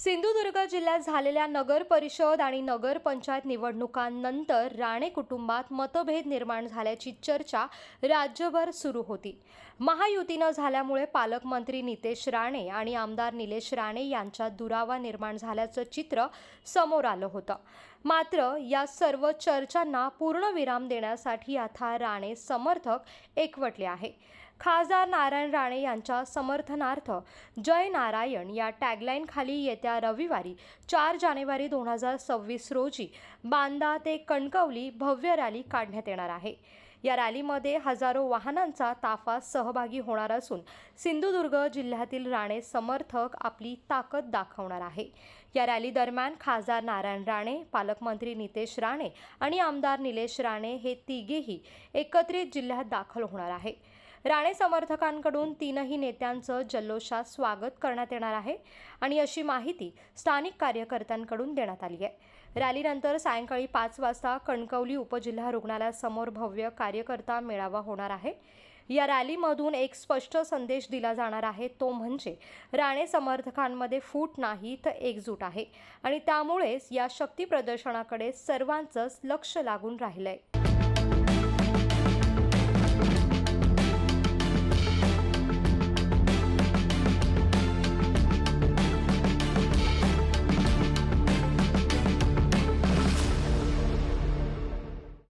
सिंधुदुर्ग जिल्ह्यात झालेल्या नगर परिषद आणि नगर पंचायत निवडणुकांनंतर राणे कुटुंबात मतभेद निर्माण झाल्याची चर्चा राज्यभर सुरू होती। महायुतीनं झाल्यामुळे पालकमंत्री नितेश राणे आणि आमदार निलेश राणे यांच्यात दुरावा निर्माण झाल्याचं चित्र समोर आलं होतं। मात्र या सर्व चर्चांना पूर्णविराम देण्यासाठी आता राणे समर्थक एकवटले आहे। खासदार नारायण राणे यांच्या समर्थनार्थ जय नारायण या टॅगलाईन खाली येत्या रविवारी 4 जानेवारी 2026 रोजी बांदा ते कणकवली भव्य रॅली काढण्यात येणार आहे। या रॅलीमध्ये हजारो वाहनांचा ताफा सहभागी होणार असून सिंधुदुर्ग जिल्ह्यातील राणे समर्थक आपली ताकद दाखवणार आहे। या रॅली दरम्यान खासदार नारायण राणे, पालकमंत्री नितेश राणे आणि आमदार निलेश राणे हे तिघेही एकत्रित जिल्ह्यात दाखल होणार आहे। राणे समर्थकांकडून तीनही नेत्यांचं जल्लोषात स्वागत करण्यात येणार आहे आणि अशी माहिती स्थानिक कार्यकर्त्यांकडून देण्यात आली आहे। रॅलीनंतर सायंकाळी 5 वाजता कणकवली उपजिल्हा रुग्णालयासमोर भव्य कार्यकर्ता मेळावा होणार आहे। या रॅलीमधून एक स्पष्ट संदेश दिला जाणार आहे, तो म्हणजे राणे समर्थकांमध्ये फूट नाही तर एकजूट आहे आणि त्यामुळेच या शक्ती प्रदर्शनाकडे सर्वांचंच लक्ष लागून राहिलंय।